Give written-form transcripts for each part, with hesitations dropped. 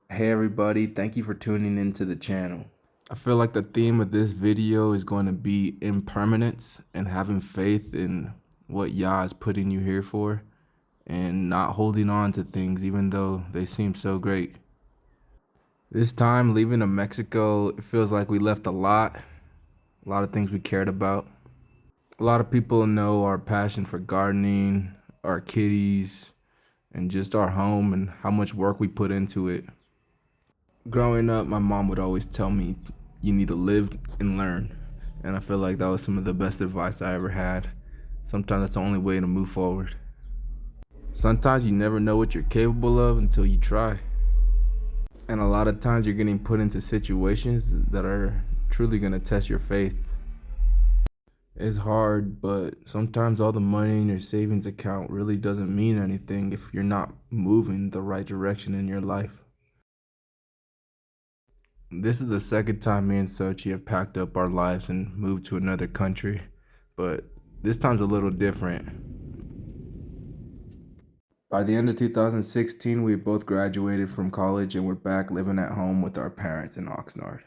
Hey everybody, thank you for tuning into the channel. I feel like the theme of this video is going to be impermanence and having faith in what Yah is putting you here for and not holding on to things even though they seem so great. This time leaving to Mexico, it feels like we left a lot of things we cared about. A lot of people know our passion for gardening, our kitties, and just our home and how much work we put into it. Growing up, my mom would always tell me, you need to live and learn. And I feel like that was some of the best advice I ever had. Sometimes that's the only way to move forward. Sometimes you never know what you're capable of until you try. And a lot of times you're getting put into situations that are truly going to test your faith. It's hard, but sometimes all the money in your savings account really doesn't mean anything if you're not moving the right direction in your life. This is the second time me and Sochi have packed up our lives and moved to another country, but this time's a little different. By the end of 2016, we both graduated from college and we're back living at home with our parents in Oxnard.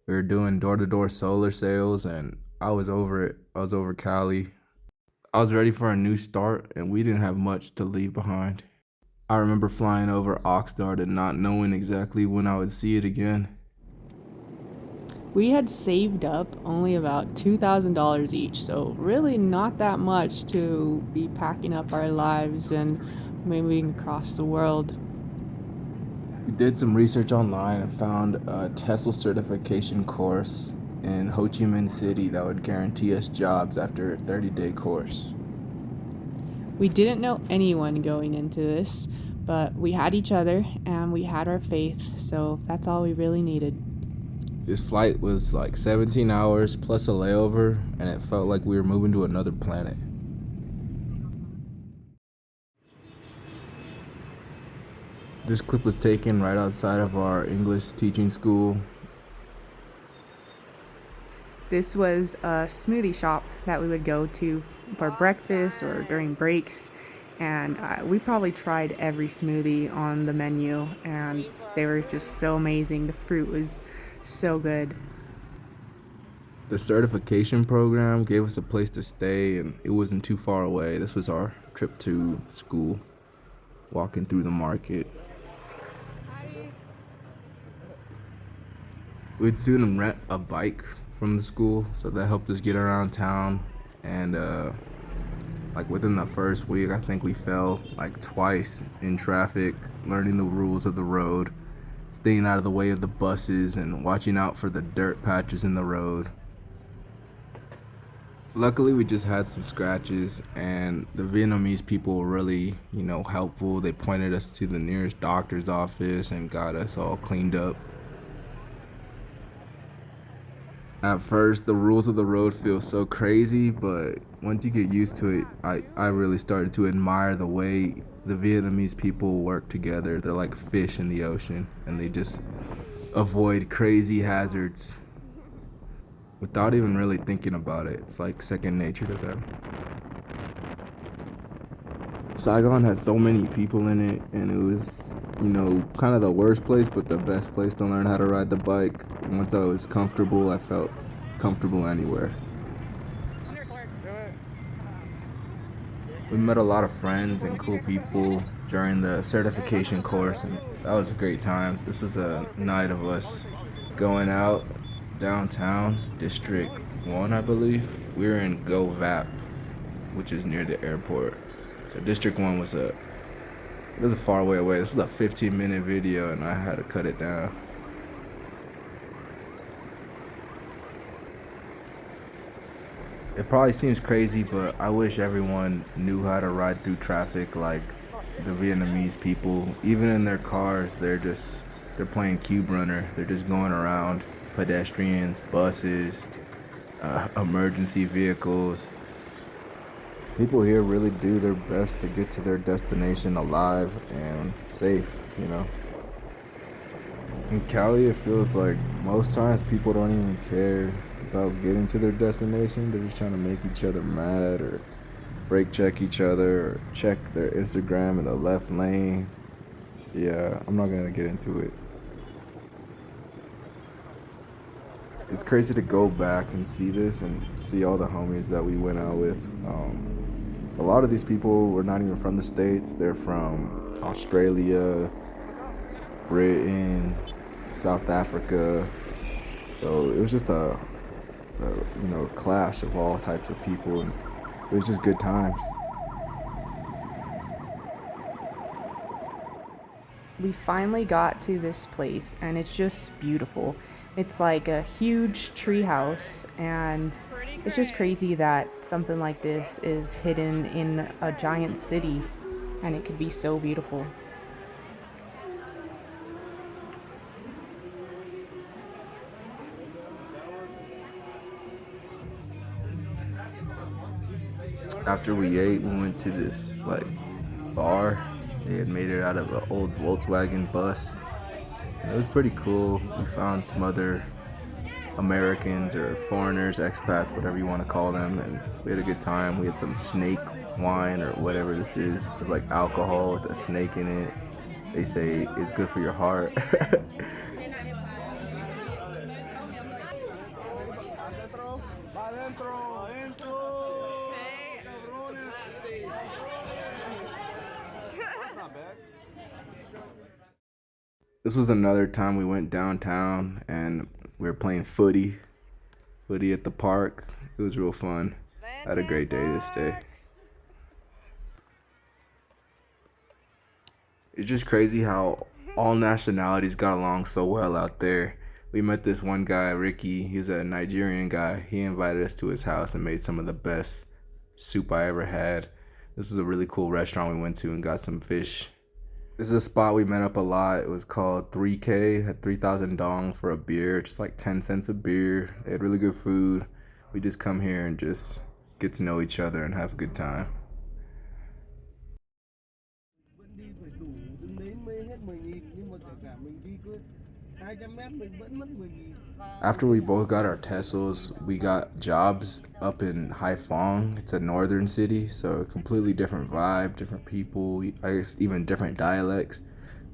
We were doing door-to-door solar sales and I was over it. I was over Cali. I was ready for a new start and we didn't have much to leave behind. I remember flying over Oxnard and not knowing exactly when I would see it again. We had saved up only about $2,000 each, so really not that much to be packing up our lives and moving across the world. We did some research online and found a Tesla certification course in Ho Chi Minh City that would guarantee us jobs after a 30-day course. We didn't know anyone going into this, but we had each other and we had our faith, so that's all we really needed. This flight was like 17 hours plus a layover, and it felt like we were moving to another planet. This clip was taken right outside of our English teaching school. This was a smoothie shop that we would go to for breakfast or during breaks, and we probably tried every smoothie on the menu, and they were just so amazing. The fruit was so good. The certification program gave us a place to stay, and it wasn't too far away. This was our trip to school, walking through the market. We'd soon rent a bike from the school, so that helped us get around town. And like within the first week, I think we fell like twice in traffic, learning the rules of the road, staying out of the way of the buses, and watching out for the dirt patches in the road. Luckily, we just had some scratches, and the Vietnamese people were really, helpful. They pointed us to the nearest doctor's office and got us all cleaned up. At first, the rules of the road feel so crazy, but once you get used to it, I really started to admire the way the Vietnamese people work together. They're like fish in the ocean, and they just avoid crazy hazards without even really thinking about it. It's like second nature to them. Saigon had so many people in it, and it was, kind of the worst place, but the best place to learn how to ride the bike. Once I was comfortable, I felt comfortable anywhere. We met a lot of friends and cool people during the certification course, and that was a great time. This was a night of us going out downtown, District 1, I believe. We were in Go Vap, which is near the airport. So District 1 it was a far way away. This was a 15-minute video, and I had to cut it down. It probably seems crazy, but I wish everyone knew how to ride through traffic like the Vietnamese people. Even in their cars, they're playing Cube Runner. They're just going around pedestrians, buses, emergency vehicles. People here really do their best to get to their destination alive and safe. In Cali, it feels like most times people don't even care about getting to their destination. They're just trying to make each other mad or brake check each other or check their Instagram in the left lane. Yeah, I'm not gonna get into it. It's crazy to go back and see this and see all the homies that we went out with. A lot of these people were not even from the States. They're from Australia, Britain, South Africa. So it was just a clash of all types of people, and it was just good times. We finally got to this place and it's just beautiful. It's like a huge tree house, and it's just crazy that something like this is hidden in a giant city and it could be so beautiful. After we ate, we went to this like bar. They had made it out of an old Volkswagen bus. And it was pretty cool. We found some other Americans or foreigners, expats, whatever you want to call them, and we had a good time. We had some snake wine or whatever this is. It was like alcohol with a snake in it. They say it's good for your heart. This was another time we went downtown and we were playing footy at the park. It was real fun. I had a great day this day. It's just crazy how all nationalities got along so well out there. We met this one guy, Ricky. He's a Nigerian guy. He invited us to his house and made some of the best soup I ever had. This is a really cool restaurant we went to and got some fish. This is a spot we met up a lot. It was called 3K. Had 3,000 dong for a beer, just like 10 cents a beer. They had really good food. We just come here and just get to know each other and have a good time. After we both got our Teslas, we got jobs up in Haiphong. It's a northern city, so a completely different vibe, different people, I guess even different dialects.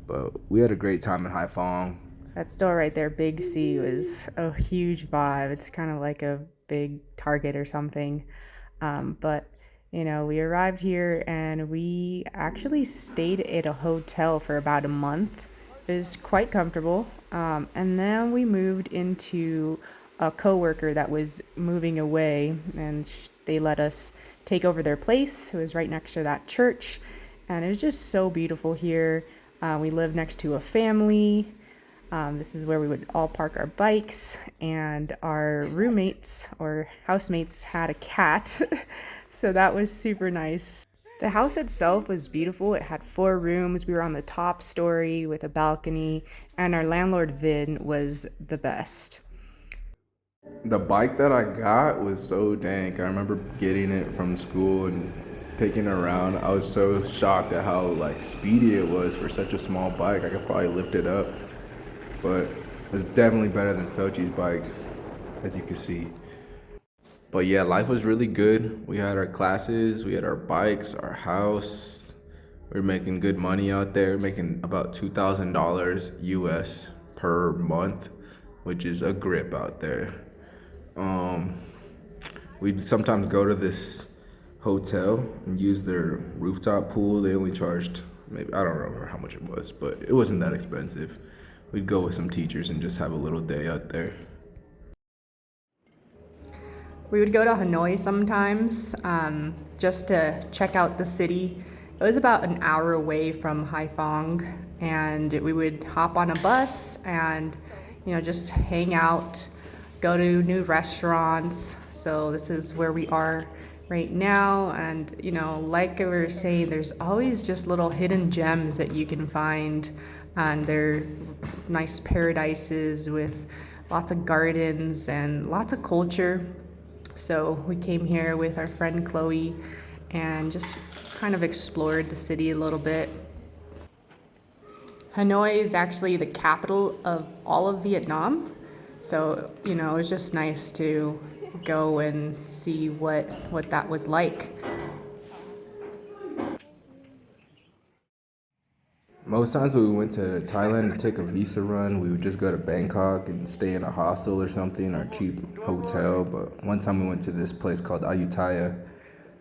But we had a great time in Haiphong. That store right there, Big C, was a huge vibe. It's kind of like a big Target or something. But we arrived here and we actually stayed at a hotel for about a month. It was quite comfortable. And then we moved into a coworker that was moving away, and they let us take over their place. It was right next to that church, and it was just so beautiful here. We lived next to a family. This is where we would all park our bikes, and our roommates or housemates had a cat. So that was super nice. The house itself was beautiful. It had 4 rooms. We were on the top story with a balcony, and our landlord, Vin, was the best. The bike that I got was so dank. I remember getting it from school and taking it around. I was so shocked at how speedy it was for such a small bike. I could probably lift it up, but it's definitely better than Sochi's bike, as you can see. But yeah, life was really good. We had our classes, we had our bikes, our house. We were making good money out there, making about $2,000 US per month, which is a grip out there. We'd sometimes go to this hotel and use their rooftop pool. They only charged maybe, I don't remember how much it was, but it wasn't that expensive. We'd go with some teachers and just have a little day out there. We would go to Hanoi sometimes, just to check out the city. It was about an hour away from Haiphong, and we would hop on a bus and, just hang out, go to new restaurants. So this is where we are right now, and like we were saying, there's always just little hidden gems that you can find, and they're nice paradises with lots of gardens and lots of culture. So we came here with our friend Chloe and just kind of explored the city a little bit. Hanoi is actually the capital of all of Vietnam. So, it was just nice to go and see what that was like. Most times when we went to Thailand to take a visa run, we would just go to Bangkok and stay in a hostel or something or a cheap hotel. But one time we went to this place called Ayutthaya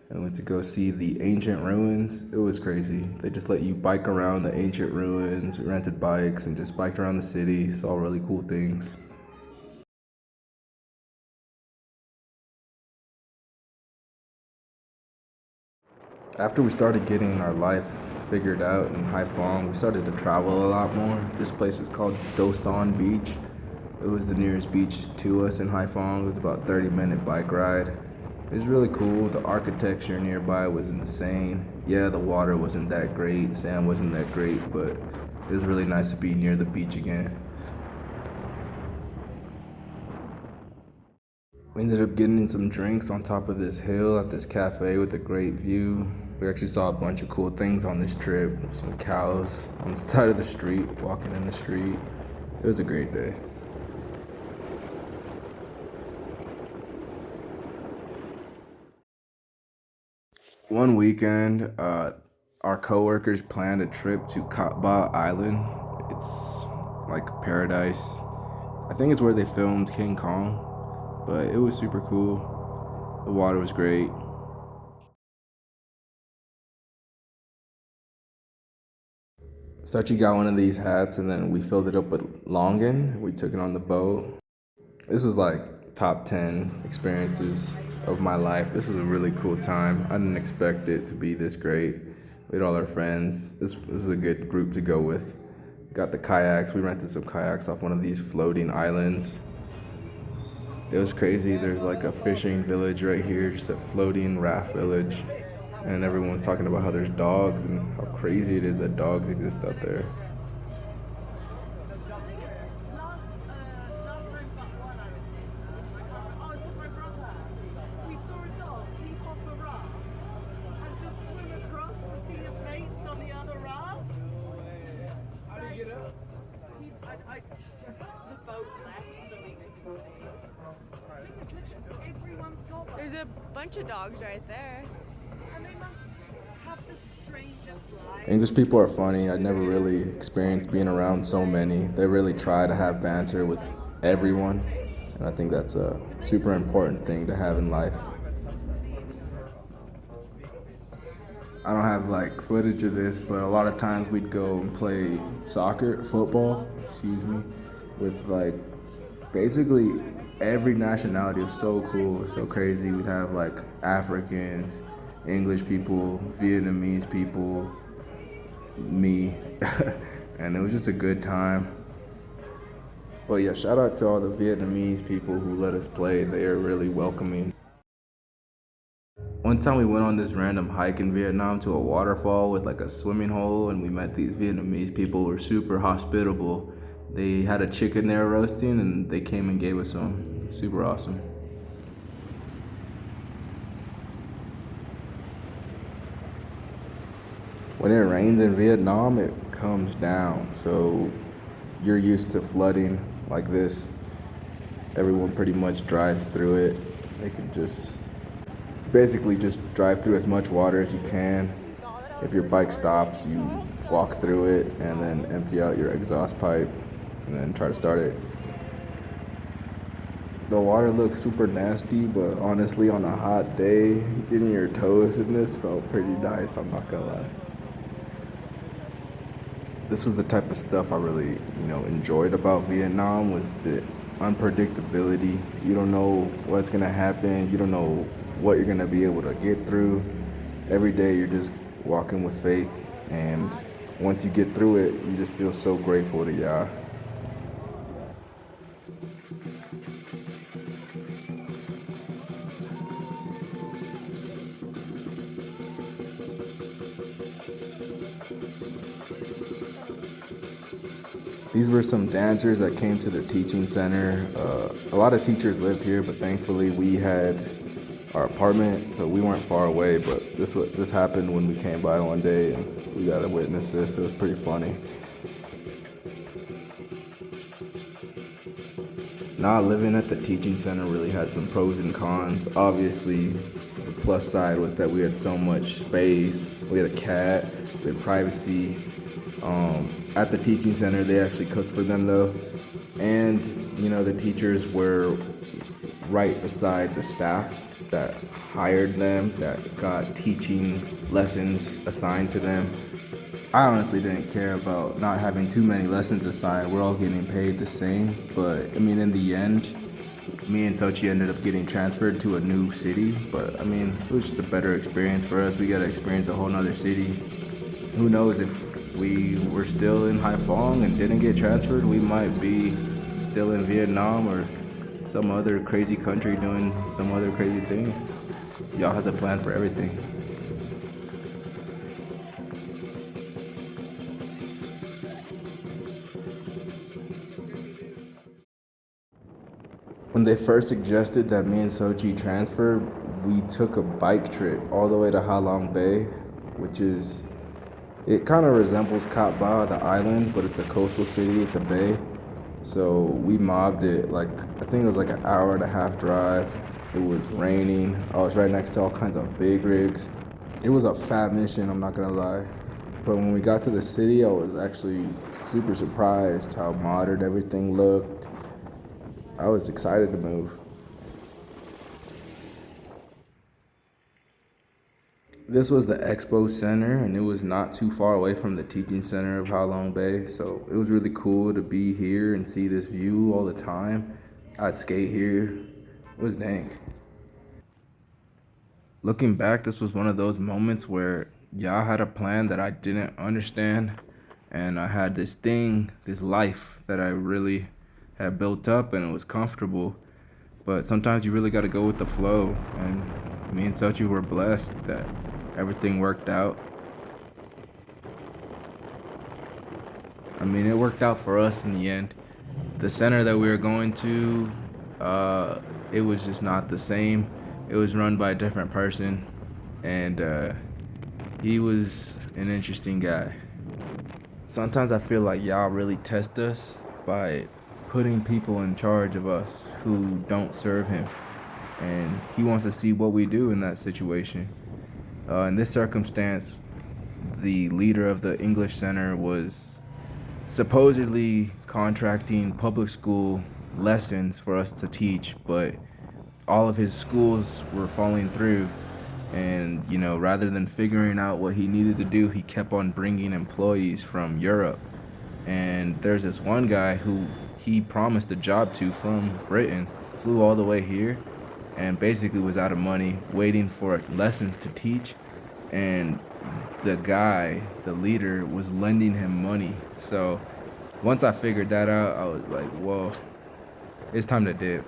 and went to go see the ancient ruins. It was crazy. They just let you bike around the ancient ruins. We rented bikes and just biked around the city, saw really cool things. After we started getting our life figured out in Haiphong, we started to travel a lot more. This place was called Dosan Beach. It was the nearest beach to us in Haiphong. It was about a 30-minute bike ride. It was really cool. The architecture nearby was insane. Yeah, the water wasn't that great, sand wasn't that great, but it was really nice to be near the beach again. We ended up getting some drinks on top of this hill at this cafe with a great view. We actually saw a bunch of cool things on this trip. Some cows on the side of the street, walking in the street. It was a great day. One weekend, our coworkers planned a trip to Katba Island. It's like paradise. I think it's where they filmed King Kong. But it was super cool. The water was great. Sachi got one of these hats and then we filled it up with longan. We took it on the boat. This was like top 10 experiences of my life. This was a really cool time. I didn't expect it to be this great. We had all our friends. This is a good group to go with. Got the kayaks. We rented some kayaks off one of these floating islands. It was crazy. There's like a fishing village right here, just a floating raft village. And everyone's talking about how there's dogs and how crazy it is that dogs exist out there. There's a bunch of dogs right there. And they must have the strangest lives. English people are funny. I never really experienced being around so many. They really try to have banter with everyone. And I think that's a super important thing to have in life. I don't have like footage of this, but a lot of times we'd go and play football, with like basically every nationality. It was so cool, it was so crazy. We'd have like Africans, English people, Vietnamese people, me, and it was just a good time. But yeah, shout out to all the Vietnamese people who let us play. They are really welcoming. One time we went on this random hike in Vietnam to a waterfall with like a swimming hole, and we met these Vietnamese people who were super hospitable. They had a chicken they were roasting and they came and gave us some. Super awesome. When it rains in Vietnam, it comes down. So you're used to flooding like this. Everyone pretty much drives through it. They can just basically just drive through as much water as you can. If your bike stops, you walk through it and then empty out your exhaust pipe and then try to start it. The water looks super nasty, but honestly on a hot day, getting your toes in this felt pretty nice, I'm not gonna lie. This was the type of stuff I really, enjoyed about Vietnam, was the unpredictability. You don't know what's gonna happen, you don't know what you're gonna be able to get through. Every day you're just walking with faith, and once you get through it, you just feel so grateful to Yah. These were some dancers that came to the teaching center. A lot of teachers lived here, but thankfully we had our apartment, so we weren't far away. But this happened when we came by one day, and we got to witness this. It was pretty funny. Not living at the teaching center really had some pros and cons. Obviously, the plus side was that we had so much space. We had a cat, we had privacy. At the teaching center, they actually cooked for them though. And, the teachers were right beside the staff that hired them, that got teaching lessons assigned to them. I honestly didn't care about not having too many lessons assigned. We're all getting paid the same. But, in the end, me and Sochi ended up getting transferred to a new city. But, it was just a better experience for us. We got to experience a whole nother city. Who knows, if we were still in Haiphong and didn't get transferred, we might be still in Vietnam or some other crazy country doing some other crazy thing. Y'all has a plan for everything. When they first suggested that me and Sochi transfer, we took a bike trip all the way to Ha Long Bay, it kind of resembles Cat Ba, the islands, but it's a coastal city, it's a bay. So we mobbed it, I think it was an hour and a half drive. It was raining. I was right next to all kinds of big rigs. It was a fat mission, I'm not gonna lie. But when we got to the city, I was actually super surprised how modern everything looked. I was excited to move. This was the expo center, and it was not too far away from the teaching center of Ha Long Bay, so it was really cool to be here and see this view all the time. I'd skate here. It was dank. Looking back, this was one of those moments where y'all had a plan that I didn't understand, and I had this life that I really had built up, and it was comfortable. But sometimes you really got to go with the flow, and me and Sochi were blessed that everything worked out. It worked out for us in the end. The center that we were going to, it was just not the same. It was run by a different person, and he was an interesting guy. Sometimes I feel like y'all really test us by putting people in charge of us who don't serve him, and he wants to see what we do in that situation. In this circumstance, the leader of the English Center was supposedly contracting public school lessons for us to teach, but all of his schools were falling through. And, rather than figuring out what he needed to do, he kept on bringing employees from Europe. And there's this one guy who he promised a job to from Britain, flew all the way here, and basically was out of money, waiting for lessons to teach. And the leader, was lending him money. So once I figured that out, I was like, whoa, it's time to dip.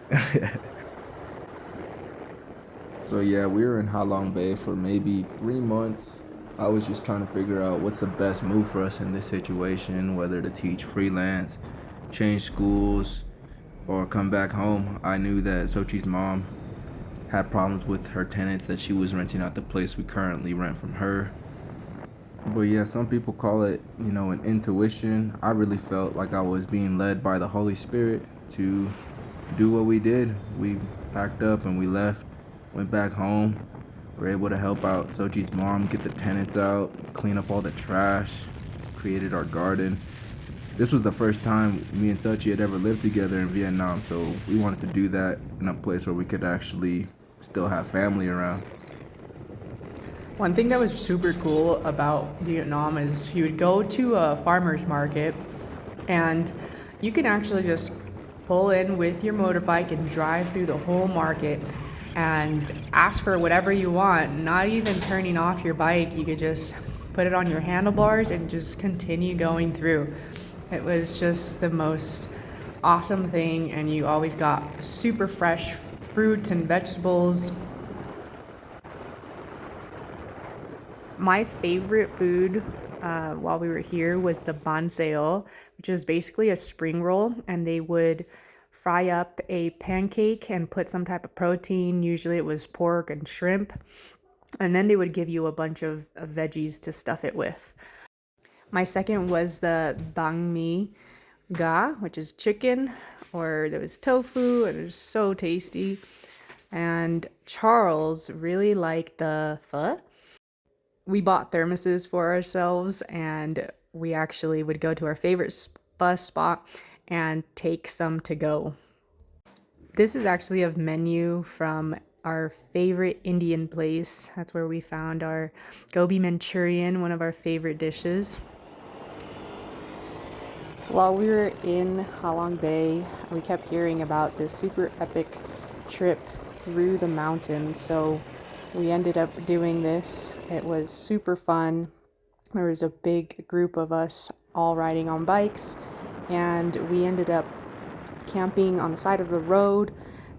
So yeah, we were in Ha Long Bay for maybe 3 months. I was just trying to figure out what's the best move for us in this situation, whether to teach freelance, change schools, or come back home. I knew that Sochi's mom had problems with her tenants, that she was renting out the place we currently rent from her. But yeah, some people call it, an intuition. I really felt like I was being led by the Holy Spirit to do what we did. We packed up and we left, went back home. We were able to help out Sochi's mom get the tenants out, clean up all the trash, created our garden. This was the first time me and Sochi had ever lived together in Vietnam, so we wanted to do that in a place where we could actually still have family around. One thing that was super cool about Vietnam is you would go to a farmer's market and you can actually just pull in with your motorbike and drive through the whole market and ask for whatever you want, not even turning off your bike. You could just put it on your handlebars and just continue going through. It was just the most awesome thing, and you always got super fresh fruits and vegetables. My favorite food while we were here was the banh xeo, which is basically a spring roll, and they would fry up a pancake and put some type of protein. Usually it was pork and shrimp, and then they would give you a bunch of veggies to stuff it with. My second was the banh mi ga, which is chicken, or there was tofu, and it was so tasty. And Charles really liked the pho. We bought thermoses for ourselves, and we actually would go to our favorite bus spot and take some to go. This is actually a menu from our favorite Indian place. That's where we found our gobi Manchurian, one of our favorite dishes. While we were in Halong Bay, we kept hearing about this super epic trip through the mountains, so we ended up doing this. It was super fun. There was a big group of us all riding on bikes, and we ended up camping on the side of the road.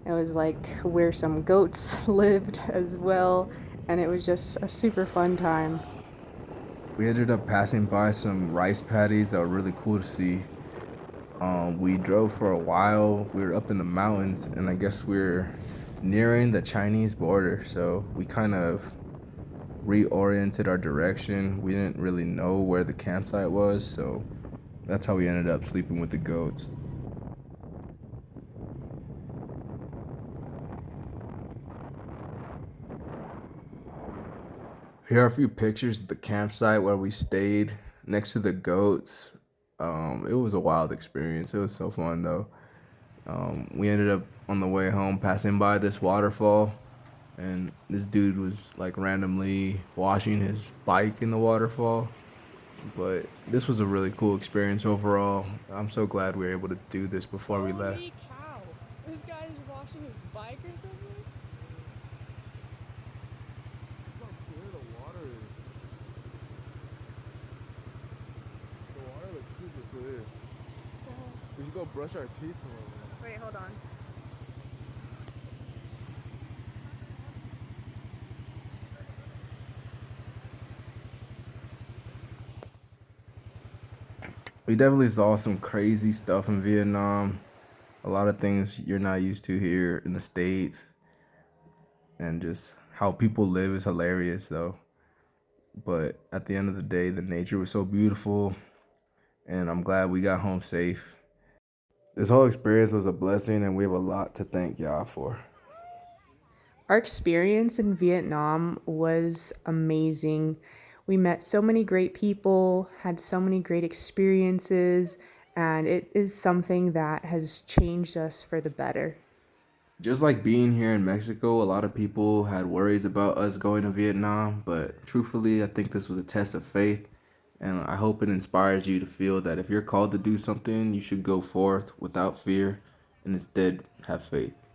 It was like where some goats lived as well, and it was just a super fun time. We ended up passing by some rice paddies that were really cool to see. We drove for a while. We were up in the mountains, and I guess we're nearing the Chinese border, so we kind of reoriented our direction. We didn't really know where the campsite was, so that's how we ended up sleeping with the goats. Here are a few pictures of the campsite where we stayed next to the goats. It was a wild experience. It was so fun though. We ended up on the way home passing by this waterfall, and this dude was like randomly washing his bike in the waterfall. But this was a really cool experience overall. I'm so glad we were able to do this before we left. Holy cow. This guy's washing his bike or something? Look how clear the water is. The water looks super clear. We should go brush our teeth tomorrow. Wait, hold on. We definitely saw some crazy stuff in Vietnam. A lot of things you're not used to here in the States. And just how people live is hilarious though. But at the end of the day, the nature was so beautiful, and I'm glad we got home safe. This whole experience was a blessing, and we have a lot to thank y'all for. Our experience in Vietnam was amazing. We met so many great people, had so many great experiences, and it is something that has changed us for the better. Just like being here in Mexico, a lot of people had worries about us going to Vietnam, but truthfully, I think this was a test of faith, and I hope it inspires you to feel that if you're called to do something, you should go forth without fear and instead have faith.